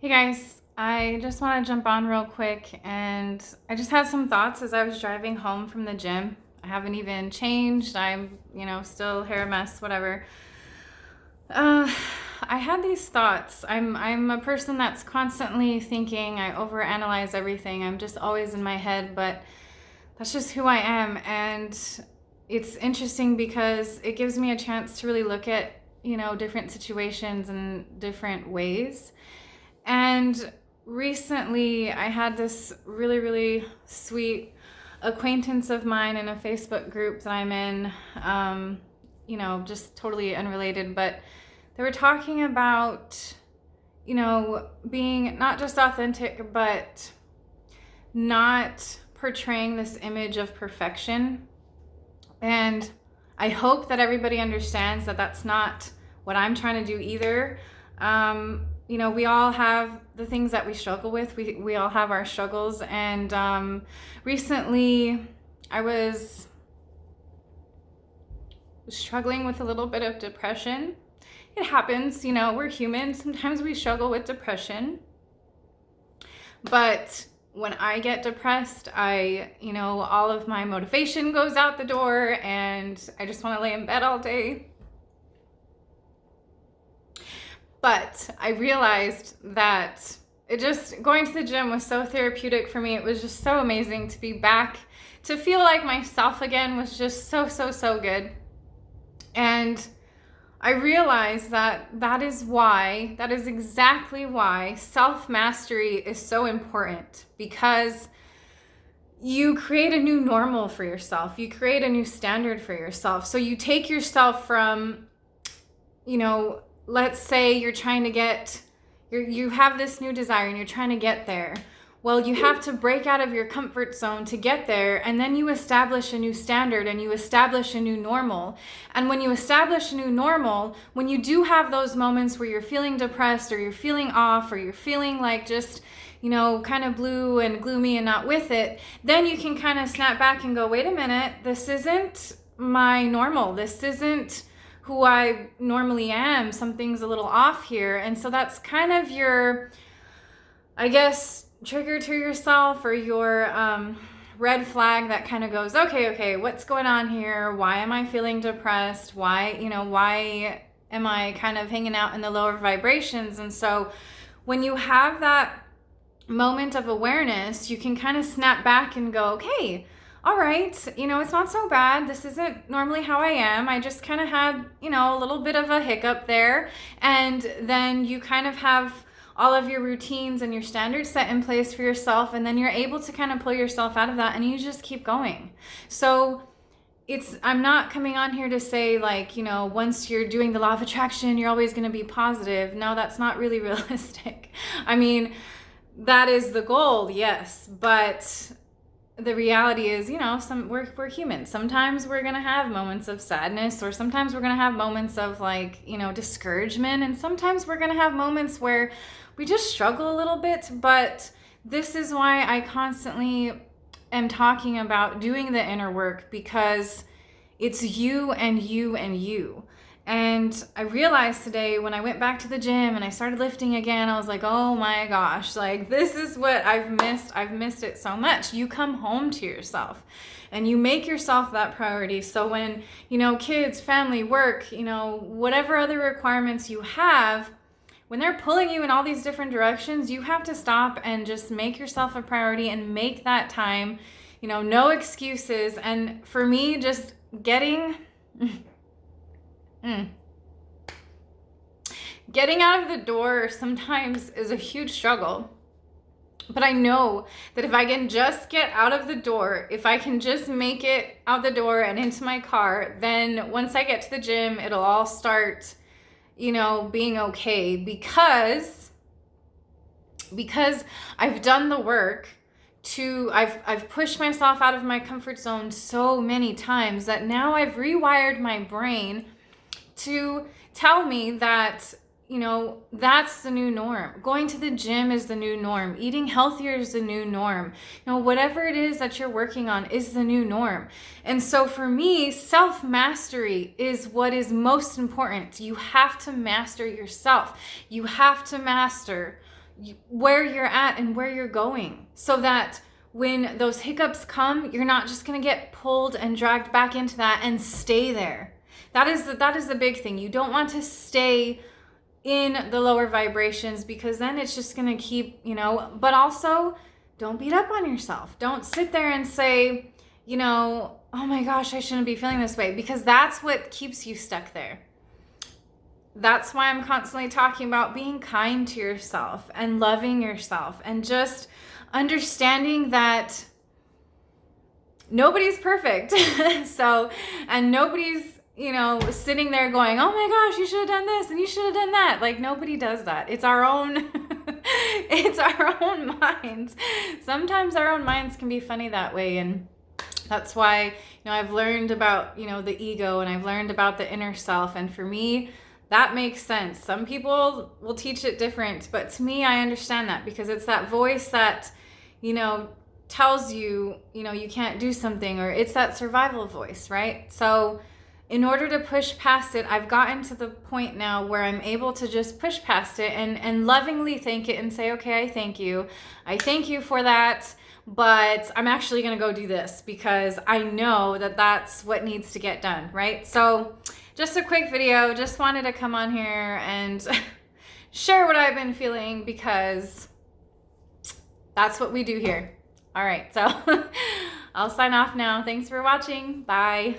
Hey guys, I just want to jump on real quick and I just had some thoughts as I was driving home from the gym. I haven't even changed. I'm, still hair a mess, whatever. Uh, I had these thoughts. I'm a person that's constantly thinking. I overanalyze everything. I'm just always in my head, but that's just who I am. And it's interesting because it gives me a chance to really look at, different situations in different ways. And recently, I had this really, really sweet acquaintance of mine in a Facebook group that I'm in, just totally unrelated, but they were talking about, being not just authentic, but not portraying this image of perfection. And I hope that everybody understands that that's not what I'm trying to do either. We all have the things that we struggle with. We all have our struggles. And recently I was struggling with a little bit of depression. It happens, we're human. Sometimes we struggle with depression. But when I get depressed, all of my motivation goes out the door and I just want to lay in bed all day. But I realized that going to the gym was so therapeutic for me. It was just so amazing to be back, to feel like myself again was just so, so, so good. And I realized that is exactly why self-mastery is so important, because you create a new normal for yourself. You create a new standard for yourself. So you take yourself from, let's say you're trying to you have this new desire and you're trying to get there. Well, you have to break out of your comfort zone to get there, and then you establish a new standard and you establish a new normal. And when you establish a new normal, when you do have those moments where you're feeling depressed or you're feeling off or you're feeling like just, kind of blue and gloomy and not with it, then you can kind of snap back and go, wait a minute, this isn't my normal. This isn't who I normally am. Something's a little off here. And so that's kind of your, I guess, trigger to yourself, or your red flag that kind of goes, okay, what's going on here? Why am I feeling depressed? Why am I kind of hanging out in the lower vibrations? And so when you have that moment of awareness, you can kind of snap back and go, okay, all right, it's not so bad. This isn't normally how I am. I just kind of had, a little bit of a hiccup there. And then you kind of have all of your routines and your standards set in place for yourself. And then you're able to kind of pull yourself out of that and you just keep going. So I'm not coming on here to say once you're doing the law of attraction, you're always going to be positive. No, that's not really realistic. I mean, that is the goal, yes. But the reality is, we're humans. Sometimes we're going to have moments of sadness, or sometimes we're going to have moments of discouragement. And sometimes we're going to have moments where we just struggle a little bit. But this is why I constantly am talking about doing the inner work, because it's you and you and you. And I realized today when I went back to the gym and I started lifting again, I was like, oh my gosh, this is what I've missed. I've missed it so much. You come home to yourself and you make yourself that priority. So when, kids, family, work, whatever other requirements you have, when they're pulling you in all these different directions, you have to stop and just make yourself a priority and make that time, no excuses. And for me, just getting out of the door sometimes is a huge struggle. But I know that if I can just get out of the door, if I can just make it out the door and into my car, then once I get to the gym, it'll all start, being okay, because I've done the work I've pushed myself out of my comfort zone so many times that now I've rewired my brain to tell me that, that's the new norm. Going to the gym is the new norm. Eating healthier is the new norm. Whatever it is that you're working on is the new norm. And so for me, self-mastery is what is most important. You have to master yourself. You have to master where you're at and where you're going, so that when those hiccups come, you're not just going to get pulled and dragged back into that and stay there. That is the big thing. You don't want to stay in the lower vibrations, because then it's just going to keep, but also don't beat up on yourself. Don't sit there and say, oh my gosh, I shouldn't be feeling this way, because that's what keeps you stuck there. That's why I'm constantly talking about being kind to yourself and loving yourself and just understanding that nobody's perfect. And nobody's, sitting there going, oh my gosh, you should have done this and you should have done that. Like, nobody does that. It's our own, it's our own minds. Sometimes our own minds can be funny that way. And that's why, I've learned about, the ego, and I've learned about the inner self. And for me, that makes sense. Some people will teach it different, but to me, I understand that, because it's that voice that, tells you, you can't do something, or it's that survival voice, right? So in order to push past it, I've gotten to the point now where I'm able to just push past it and lovingly thank it and say, okay, I thank you. I thank you for that, but I'm actually going to go do this, because I know that that's what needs to get done, right? So just a quick video, just wanted to come on here and share what I've been feeling, because that's what we do here. All right, so I'll sign off now. Thanks for watching. Bye.